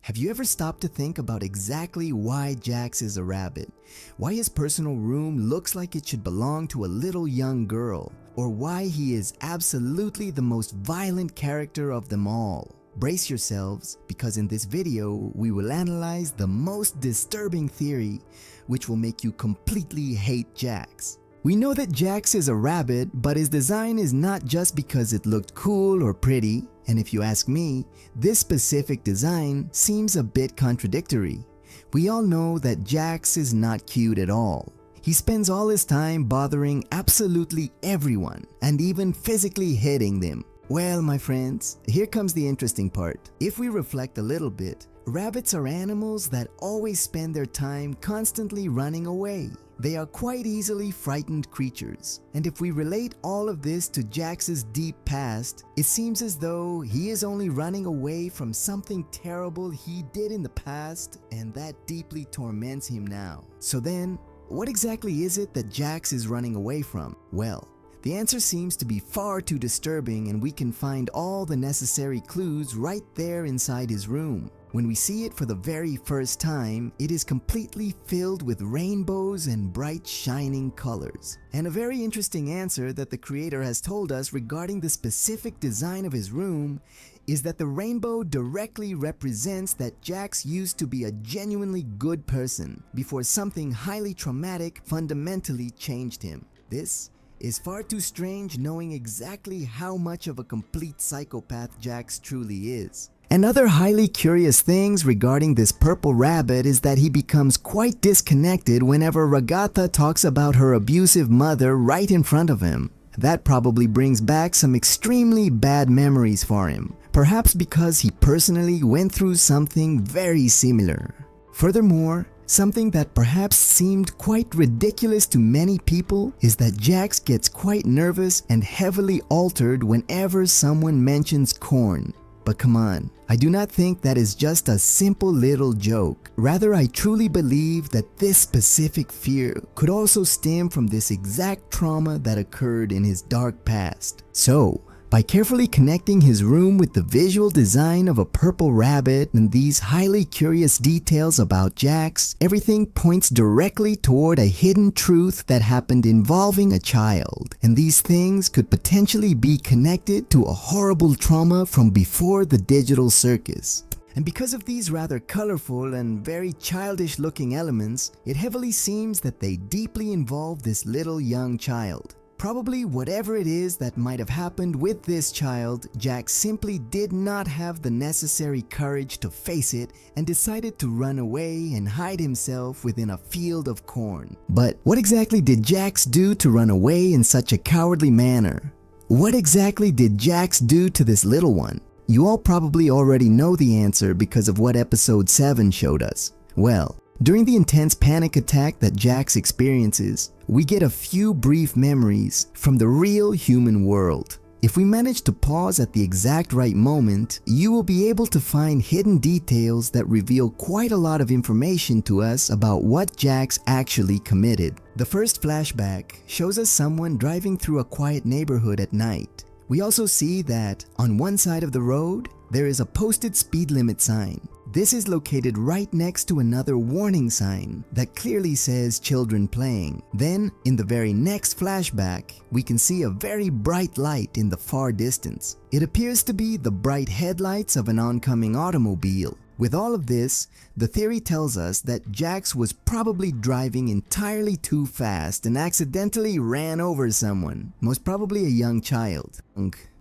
Have you ever stopped to think about exactly why Jax is a rabbit? Why his personal room looks like it should belong to a little young girl? Or why he is absolutely the most violent character of them all? Brace yourselves, because in this video, we will analyze the most disturbing theory, which will make you completely hate Jax. We know that Jax is a rabbit, but his design is not just because it looked cool or pretty. And if you ask me, this specific design seems a bit contradictory. We all know that Jax is not cute at all. He spends all his time bothering absolutely everyone and even physically hitting them. Well, my friends, here comes the interesting part. If we reflect a little bit, rabbits are animals that always spend their time constantly running away. They are quite easily frightened creatures, and if we relate all of this to Jax's deep past, it seems as though he is only running away from something terrible he did in the past, and that deeply torments him now. So then, what exactly is it that Jax is running away from? Well, the answer seems to be far too disturbing, and we can find all the necessary clues right there inside his room. When we see it for the very first time, it is completely filled with rainbows and bright shining colors. And a very interesting answer that the creator has told us regarding the specific design of his room is that the rainbow directly represents that Jax used to be a genuinely good person before something highly traumatic fundamentally changed him. This is far too strange, knowing exactly how much of a complete psychopath Jax truly is. And other highly curious things regarding this purple rabbit is that he becomes quite disconnected whenever Ragatha talks about her abusive mother right in front of him. That probably brings back some extremely bad memories for him, perhaps because he personally went through something very similar. Furthermore, something that perhaps seemed quite ridiculous to many people is that Jax gets quite nervous and heavily altered whenever someone mentions corn. But come on, I do not think that is just a simple little joke. Rather, I truly believe that this specific fear could also stem from this exact trauma that occurred in his dark past. So, by carefully connecting his room with the visual design of a purple rabbit and these highly curious details about Jax, everything points directly toward a hidden truth that happened involving a child. And these things could potentially be connected to a horrible trauma from before the digital circus. And because of these rather colorful and very childish looking elements, it heavily seems that they deeply involve this little young child. Probably whatever it is that might have happened with this child, Jax simply did not have the necessary courage to face it and decided to run away and hide himself within a field of corn. But what exactly did Jax do to run away in such a cowardly manner? What exactly did Jax do to this little one? You all probably already know the answer because of what episode 7 showed us. Well, during the intense panic attack that Jax experiences, we get a few brief memories from the real human world. If we manage to pause at the exact right moment, you will be able to find hidden details that reveal quite a lot of information to us about what Jax actually committed. The first flashback shows us someone driving through a quiet neighborhood at night. We also see that on one side of the road, there is a posted speed limit sign. This is located right next to another warning sign that clearly says children playing. Then, in the very next flashback, we can see a very bright light in the far distance. It appears to be the bright headlights of an oncoming automobile. With all of this, the theory tells us that Jax was probably driving entirely too fast and accidentally ran over someone, most probably a young child.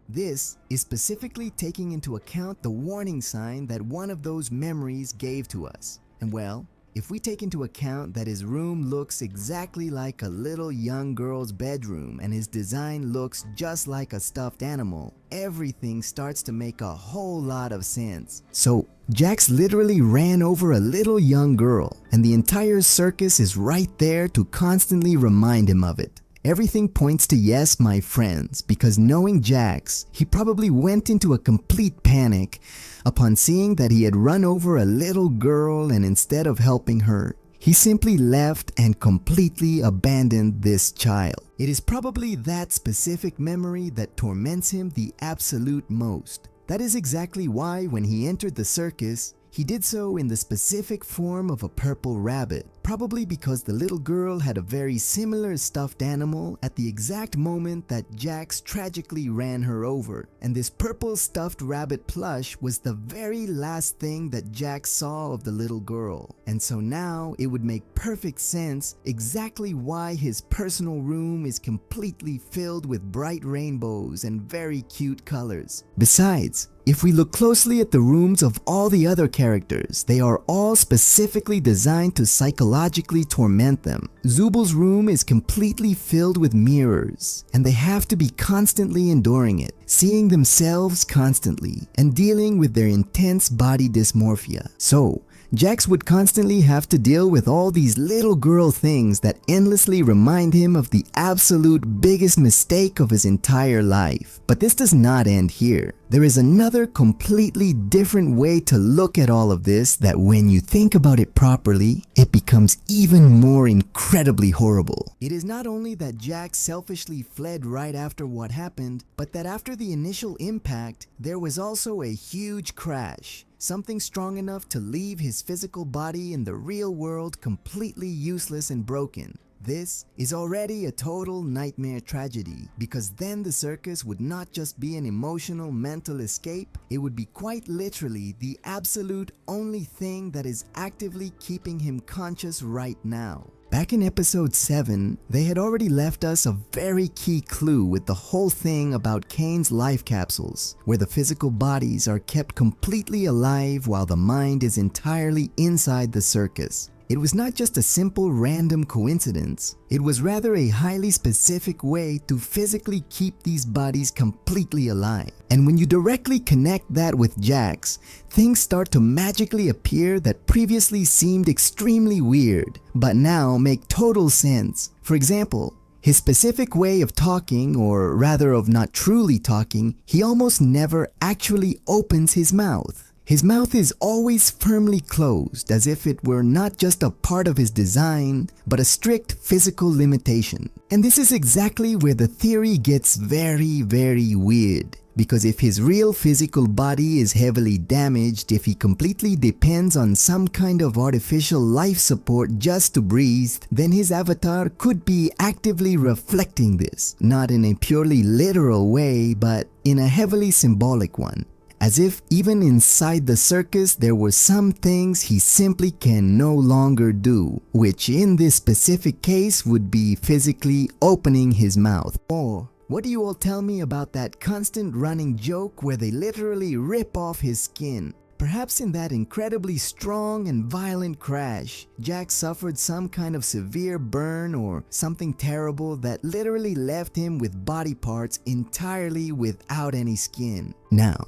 This is specifically taking into account the warning sign that one of those memories gave to us. And well, if we take into account that his room looks exactly like a little young girl's bedroom and his design looks just like a stuffed animal, everything starts to make a whole lot of sense. So, Jax literally ran over a little young girl, and the entire circus is right there to constantly remind him of it. Everything points to yes, my friends, because knowing Jax, he probably went into a complete panic upon seeing that he had run over a little girl, and instead of helping her, he simply left and completely abandoned this child. It is probably that specific memory that torments him the absolute most. That is exactly why when he entered the circus, He did so in the specific form of a purple rabbit, probably because the little girl had a very similar stuffed animal at the exact moment that Jax tragically ran her over, and this purple stuffed rabbit plush was the very last thing that Jax saw of the little girl. And so now it would make perfect sense exactly why his personal room is completely filled with bright rainbows and very cute colors. Besides, if we look closely at the rooms of all the other characters, they are all specifically designed to psychologically torment them. Zubal's room is completely filled with mirrors, and they have to be constantly enduring it, seeing themselves constantly, and dealing with their intense body dysmorphia. So, Jax would constantly have to deal with all these little girl things that endlessly remind him of the absolute biggest mistake of his entire life. But this does not end here. There is another completely different way to look at all of this that when you think about it properly, it becomes even more incredibly horrible. It is not only that Jax selfishly fled right after what happened, but that after the initial impact, there was also a huge crash. Something strong enough to leave his physical body in the real world completely useless and broken. This is already a total nightmare tragedy, because then the circus would not just be an emotional mental escape, it would be quite literally the absolute only thing that is actively keeping him conscious right now. Back in episode 7, they had already left us a very key clue with the whole thing about Kane's life capsules, where the physical bodies are kept completely alive while the mind is entirely inside the circus. It was not just a simple random coincidence, it was rather a highly specific way to physically keep these bodies completely alive. And when you directly connect that with Jax, things start to magically appear that previously seemed extremely weird, but now make total sense. For example, his specific way of talking, or rather of not truly talking, he almost never actually opens his mouth. His mouth is always firmly closed, as if it were not just a part of his design, but a strict physical limitation. And this is exactly where the theory gets very, very weird. Because if his real physical body is heavily damaged, if he completely depends on some kind of artificial life support just to breathe, then his avatar could be actively reflecting this, not in a purely literal way, but in a heavily symbolic one. As if even inside the circus there were some things he simply can no longer do, which in this specific case would be physically opening his mouth. Or what do you all tell me about that constant running joke where they literally rip off his skin? Perhaps in that incredibly strong and violent crash, Jax suffered some kind of severe burn or something terrible that literally left him with body parts entirely without any skin. Now,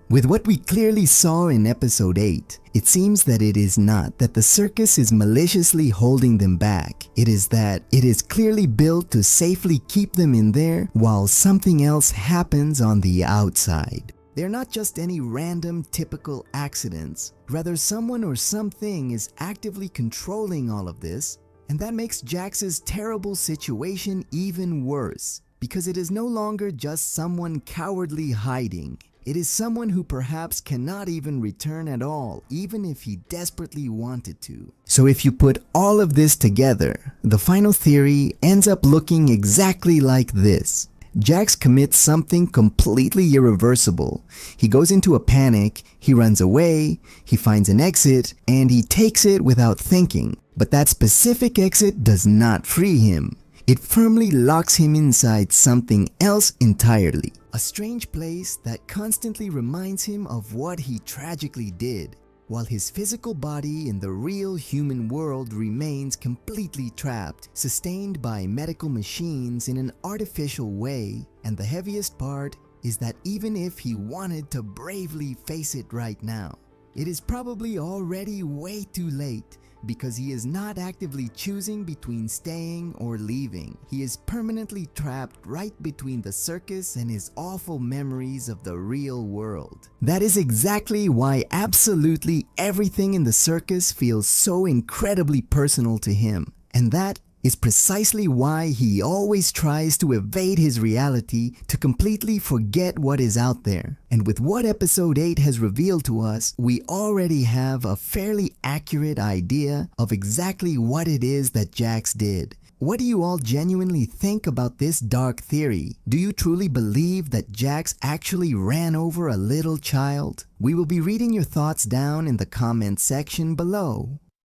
with what we clearly saw in episode 8, it seems that it is not that the circus is maliciously holding them back. It is that it is clearly built to safely keep them in there while something else happens on the outside. They're not just any random typical accidents. Rather, someone or something is actively controlling all of this, and that makes Jax's terrible situation even worse, because it is no longer just someone cowardly hiding. It is someone who perhaps cannot even return at all, even if he desperately wanted to. So if you put all of this together, the final theory ends up looking exactly like this. Jax commits something completely irreversible. He goes into a panic, he runs away, he finds an exit, and he takes it without thinking. But that specific exit does not free him. It firmly locks him inside something else entirely. A strange place that constantly reminds him of what he tragically did, while his physical body in the real human world remains completely trapped, sustained by medical machines in an artificial way. And the heaviest part is that even if he wanted to bravely face it right now, it is probably already way too late, because he is not actively choosing between staying or leaving. He is permanently trapped right between the circus and his awful memories of the real world. That is exactly why absolutely everything in the circus feels so incredibly personal to him. And that is precisely why he always tries to evade his reality to completely forget what is out there. And with what episode 8 has revealed to us, we already have a fairly accurate idea of exactly what it is that Jax did. What do you all genuinely think about this dark theory? Do you truly believe that Jax actually ran over a little child? We will be reading your thoughts down in the comment section below.